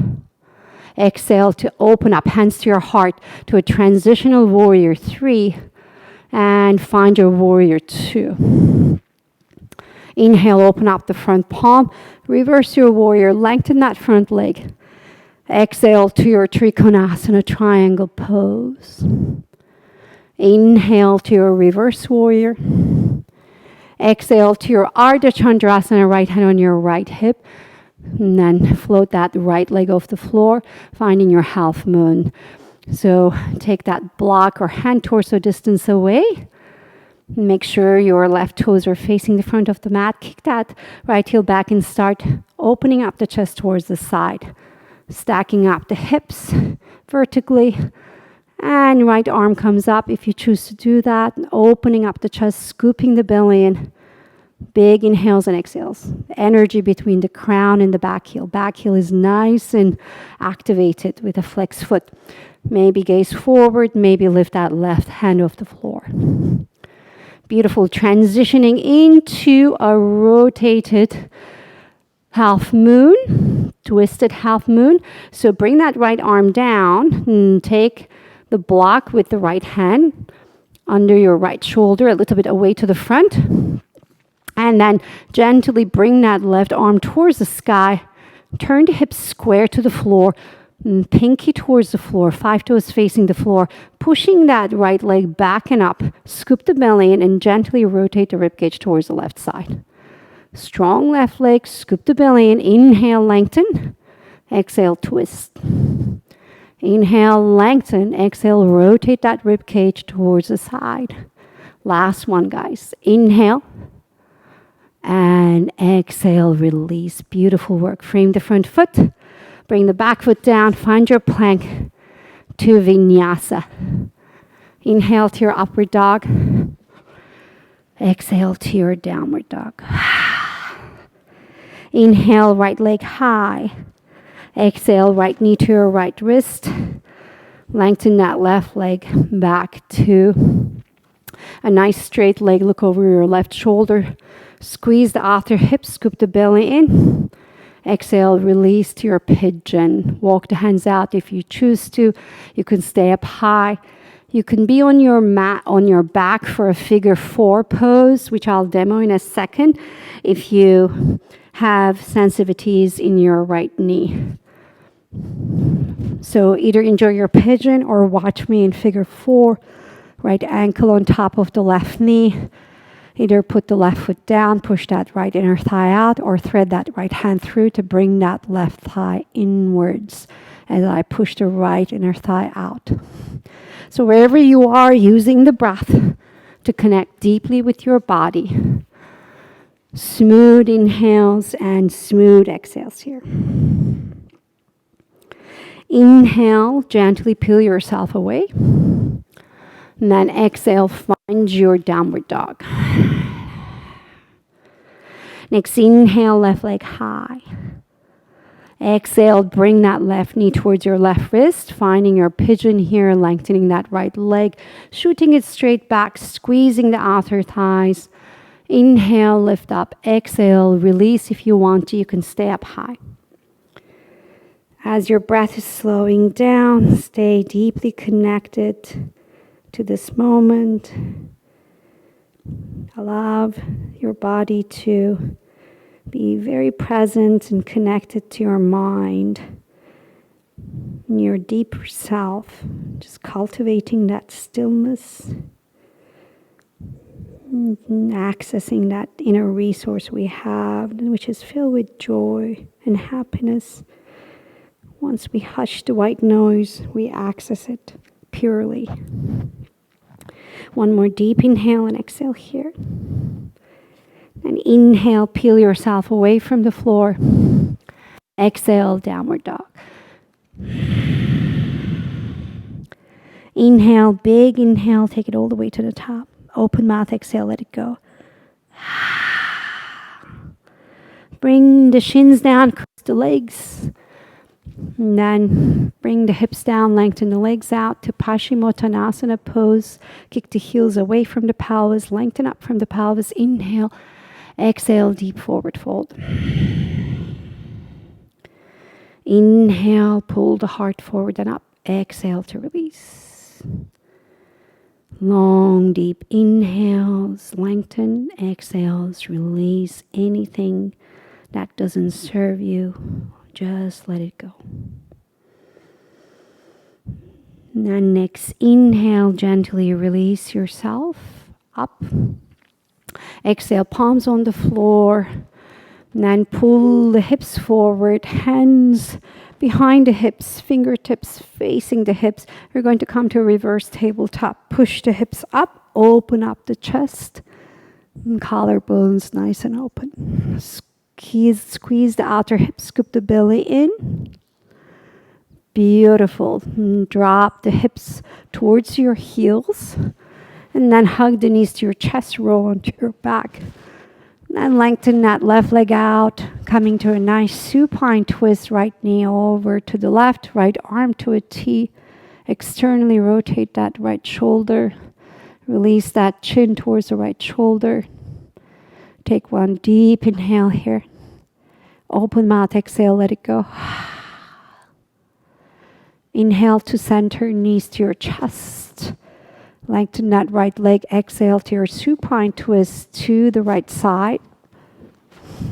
Exhale to open up, hands to your heart, to a transitional warrior 3. And find your warrior 2. Inhale, open up the front palm. Reverse your warrior, lengthen that front leg. Exhale to your Trikonasana triangle pose. Inhale to your reverse warrior. Exhale to your Ardha Chandrasana, right hand on your right hip. And then float that right leg off the floor, finding your half moon. So take that block or hand torso distance away. Make sure your left toes are facing the front of the mat. Kick that right heel back and start opening up the chest towards the side. Stacking up the hips vertically. And right arm comes up if you choose to do that. Opening up the chest, scooping the belly in. Big inhales and exhales. Energy between the crown and the back heel. Back heel is nice and activated with a flexed foot. Maybe gaze forward, maybe lift that left hand off the floor. Beautiful. Transitioning into a rotated half moon, twisted half moon. So bring that right arm down and take the block with the right hand under your right shoulder, a little bit away to the front. And then gently bring that left arm towards the sky. Turn the hips square to the floor. Pinky towards the floor, 5 toes facing the floor, pushing that right leg back and up. Scoop the belly in and gently rotate the ribcage towards the left side. Strong left leg, scoop the belly in. Inhale, lengthen. Exhale, twist. Inhale, lengthen. Exhale, rotate that ribcage towards the side. Last one, guys. Inhale. And exhale, release. Beautiful work. Frame the front foot. Bring the back foot down. Find your plank to Vinyasa. Inhale to your upward dog. Exhale to your downward dog. Inhale, right leg high. Exhale, right knee to your right wrist. Lengthen that left leg back to a nice straight leg. Look over your left shoulder. Squeeze the outer hip. Scoop the belly in. Exhale, release to your pigeon. Walk the hands out if you choose to. You can stay up high. You can be on your mat, on your back for a figure 4 pose, which I'll demo in a second, if you have sensitivities in your right knee. So either enjoy your pigeon or watch me in figure 4. Right ankle on top of the left knee. Either put the left foot down, push that right inner thigh out, or thread that right hand through to bring that left thigh inwards as I push the right inner thigh out. So wherever you are, using the breath to connect deeply with your body. Smooth inhales and smooth exhales here. Inhale, gently peel yourself away. And then exhale, find your downward dog. Next, inhale, left leg high. Exhale, bring that left knee towards your left wrist, finding your pigeon here, lengthening that right leg, shooting it straight back, squeezing the outer thighs. Inhale, lift up. Exhale, release if you want to. You can stay up high. As your breath is slowing down, stay deeply connected to this moment. Allow your body to be very present and connected to your mind and your deeper self. Just cultivating that stillness and accessing that inner resource we have, which is filled with joy and happiness. Once we hush the white noise, we access it purely. One more deep inhale and exhale here. And inhale, peel yourself away from the floor. Exhale, downward dog. Inhale, big inhale, take it all the way to the top. Open mouth, exhale, let it go. Bring the shins down, cross the legs. And then bring the hips down, lengthen the legs out to Paschimottanasana pose. Kick the heels away from the pelvis, lengthen up from the pelvis. Inhale, exhale, deep forward fold. Inhale, pull the heart forward and up. Exhale to release. Long, deep inhales, lengthen. Exhales, release anything that doesn't serve you. Just let it go. And next, inhale, gently release yourself up. Exhale, palms on the floor. And then pull the hips forward, hands behind the hips, fingertips facing the hips. We're going to come to a reverse tabletop. Push the hips up, open up the chest. And collarbones nice and open. Squeeze the outer hips, scoop the belly in. Beautiful. And drop the hips towards your heels. And then hug the knees to your chest, roll onto your back. And lengthen that left leg out, coming to a nice supine twist. Right knee over to the left, right arm to a T. Externally rotate that right shoulder. Release that chin towards the right shoulder. Take one deep inhale here. Open mouth, exhale, let it go. Inhale to center, knees to your chest. Lengthen that right leg, exhale to your supine twist to the right side.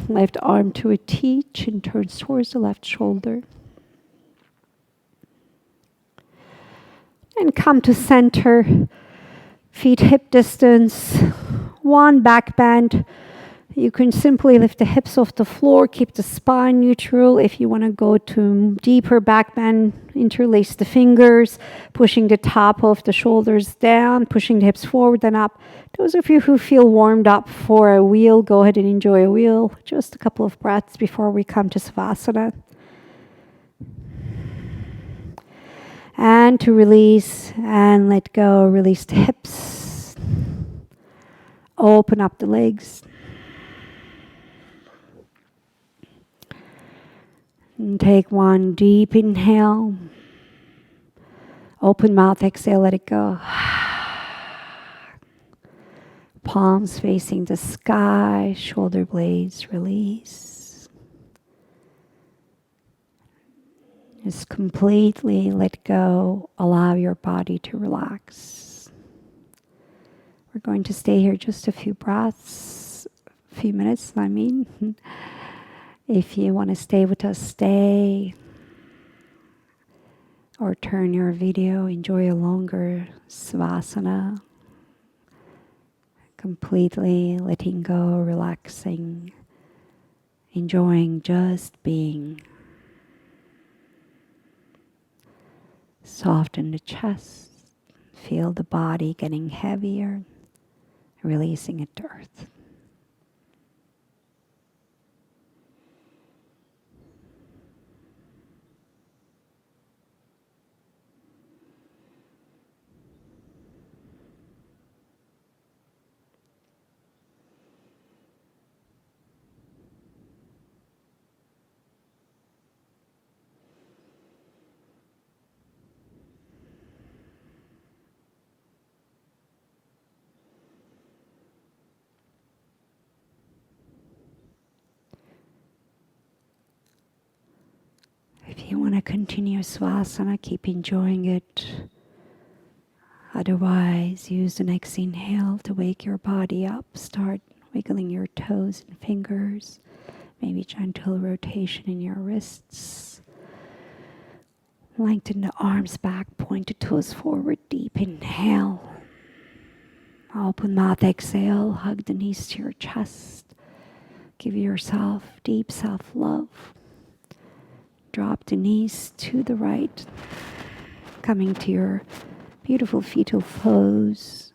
Left arm to a T, chin turns towards the left shoulder. And come to center, feet hip distance, one back bend. You can simply lift the hips off the floor, keep the spine neutral. If you want to go to deeper back bend, interlace the fingers, pushing the top of the shoulders down, pushing the hips forward and up. Those of you who feel warmed up for a wheel, go ahead and enjoy a wheel. Just a couple of breaths before we come to Savasana. And to release and let go, release the hips. Open up the legs. And take one deep inhale. Open mouth, exhale, let it go. Palms facing the sky, shoulder blades release. Just completely let go. Allow your body to relax. We're going to stay here just a few breaths, a few minutes, I mean. If you want to stay with us, stay. Or turn your video, enjoy a longer Savasana. Completely letting go, relaxing, enjoying just being. Soften the chest, feel the body getting heavier, releasing it to earth. If you want to continue Savasana, keep enjoying it. Otherwise, use the next inhale to wake your body up. Start wiggling your toes and fingers. Maybe gentle rotation in your wrists. Lengthen the arms back, point the toes forward, deep inhale. Open mouth, exhale, hug the knees to your chest. Give yourself deep self-love. Drop the knees to the right, coming to your beautiful fetal pose.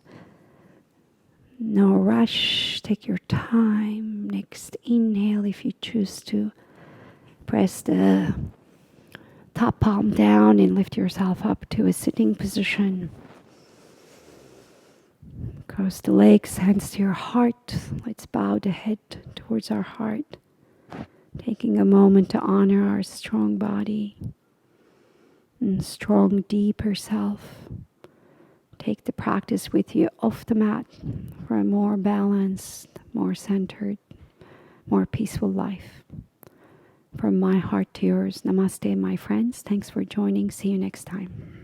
No rush, take your time. Next inhale, if you choose to, press the top palm down and lift yourself up to a sitting position. Cross the legs, hands to your heart. Let's bow the head towards our heart. Taking a moment to honor our strong body and strong, deeper self. Take the practice with you off the mat for a more balanced, more centered, more peaceful life. From my heart to yours, namaste, my friends. Thanks for joining. See you next time.